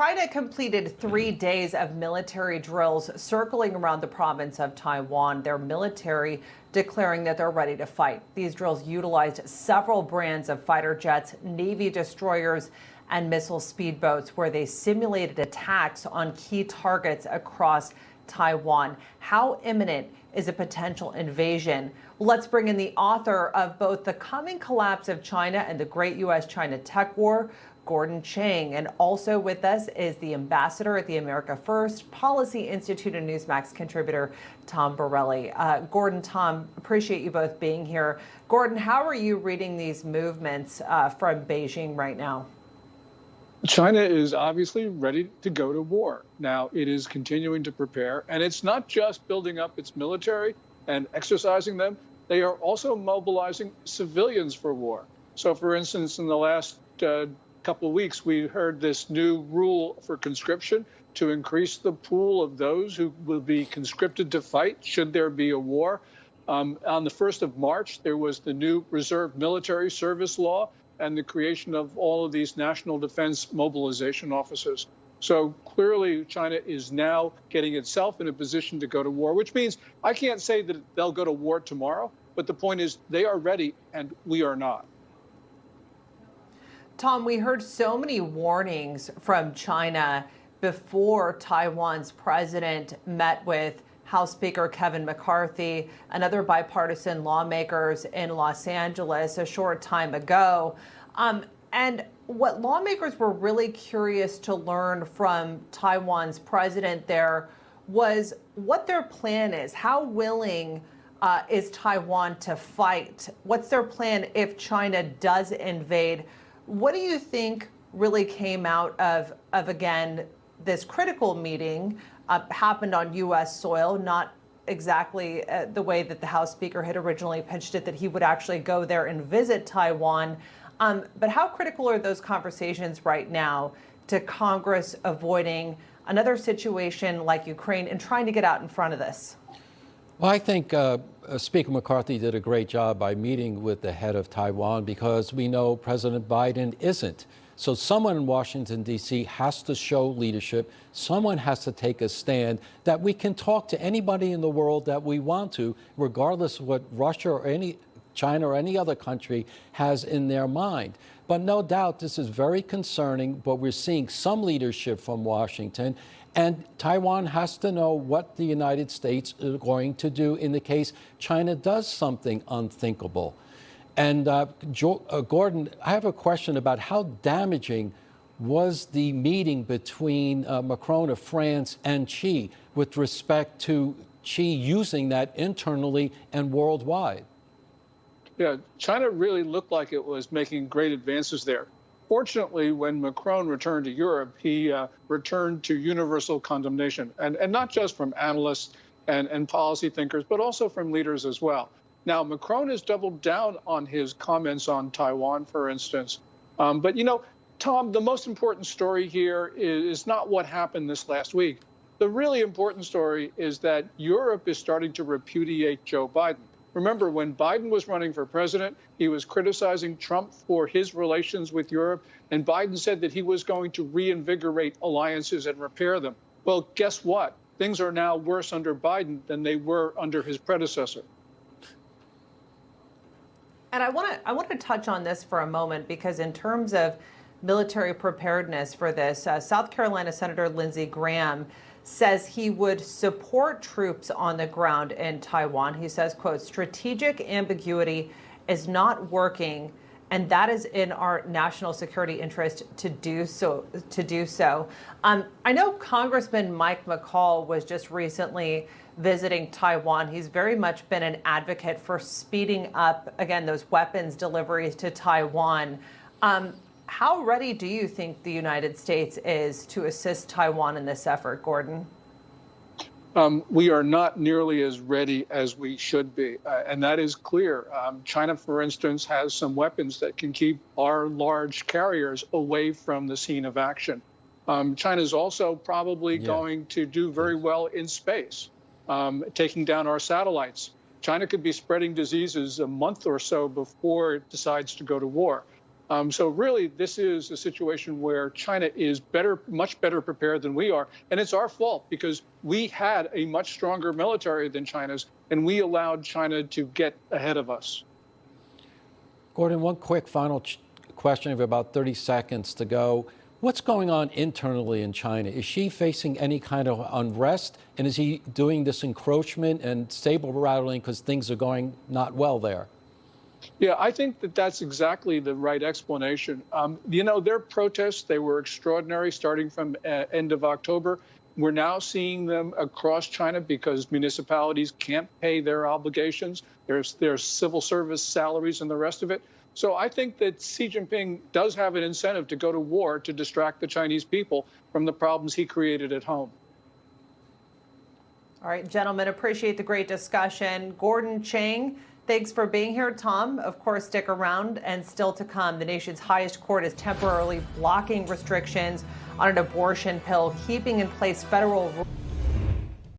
China completed 3 days of military drills circling around the province of Taiwan, their military declaring that they're ready to fight. These drills utilized several brands of fighter jets, Navy destroyers, and missile speedboats, where they simulated attacks on key targets across Taiwan. How imminent is a potential invasion? Well, let's bring in the author of both The Coming Collapse of China and the Great U.S.-China Tech War, Gordon Chang. And also with us is the ambassador at the America First Policy Institute and Newsmax contributor, Tom Borelli. Gordon, Tom, appreciate you both being here. Gordon, how are you reading these movements from Beijing right now? China is obviously ready to go to war. Now, it is continuing to prepare, and it's not just building up its military and exercising them. They are also mobilizing civilians for war. So, for instance, in the last couple of weeks, we heard this new rule for conscription to increase the pool of those who will be conscripted to fight should there be a war. On the 1st of March, there was the new reserve military service law and the creation of all of these national defense mobilization officers. So clearly, China is now getting itself in a position to go to war, which means I can't say that they'll go to war tomorrow, but the point is they are ready and we are not. Tom, we heard so many warnings from China before Taiwan's president met with House Speaker Kevin McCarthy and other bipartisan lawmakers in Los Angeles a short time ago. And what lawmakers were really curious to learn from Taiwan's president there was what their plan is. How willing is Taiwan to fight? What's their plan if China does invade? What do you think really came out of again, this critical meeting happened on U.S. soil, not exactly the way that the House Speaker had originally pitched it, that he would actually go there and visit Taiwan. But how critical are those conversations right now to Congress avoiding another situation like Ukraine and trying to get out in front of this? Well, I think Speaker McCarthy did a great job by meeting with the head of Taiwan, because we know President Biden isn't. So someone in Washington, D.C. has to show leadership. Someone has to take a stand that we can talk to anybody in the world that we want to, regardless of what Russia or China or any other country has in their mind. But no doubt this is very concerning, but we're seeing some leadership from Washington. And Taiwan has to know what the United States is going to do in the case China does something unthinkable. And Gordon, I have a question about how damaging was the meeting between Macron of France and Xi with respect to Xi using that internally and worldwide? Yeah, China really looked like it was making great advances there. Fortunately, when Macron returned to Europe, he returned to universal condemnation, and not just from analysts and policy thinkers, but also from leaders as well. Now, Macron has doubled down on his comments on Taiwan, for instance. But, you know, Tom, the most important story here is not what happened this last week. The really important story is that Europe is starting to repudiate Joe Biden. Remember, when Biden was running for president, he was criticizing Trump for his relations with Europe, and Biden said that he was going to reinvigorate alliances and repair them. Well, guess what? Things are now worse under Biden than they were under his predecessor. And I want to touch on this for a moment, because in terms of military preparedness for this, South Carolina Senator Lindsey Graham says he would support troops on the ground in Taiwan. He says, quote, strategic ambiguity is not working, and that is in our national security interest to do so. I know Congressman Mike McCall was just recently visiting Taiwan. He's very much been an advocate for speeding up, again, those weapons deliveries to Taiwan. How ready do you think the United States is to assist Taiwan in this effort, Gordon? We are not nearly as ready as we should be, and that is clear. China, for instance, has some weapons that can keep our large carriers away from the scene of action. China is also probably going to do very well in space, taking down our satellites. China could be spreading diseases a month or so before it decides to go to war. So really, this is a situation where China is much better prepared than we are. And it's our fault because we had a much stronger military than China's, and we allowed China to get ahead of us. Gordon, one quick final question of about 30 seconds to go. What's going on internally in China? Is Xi facing any kind of unrest? And is he doing this encroachment and saber rattling because things are going not well there? Yeah, I think that that's exactly the right explanation. Their protests, they were extraordinary starting from end of October. We're now seeing them across China because municipalities can't pay their obligations. There's civil service salaries and the rest of it. So I think that Xi Jinping does have an incentive to go to war to distract the Chinese people from the problems he created at home. All right, gentlemen, appreciate the great discussion. Gordon Chang, thanks for being here. Tom, of course, stick around. And still to come, the nation's highest court is temporarily blocking restrictions on an abortion pill, keeping in place federal rules.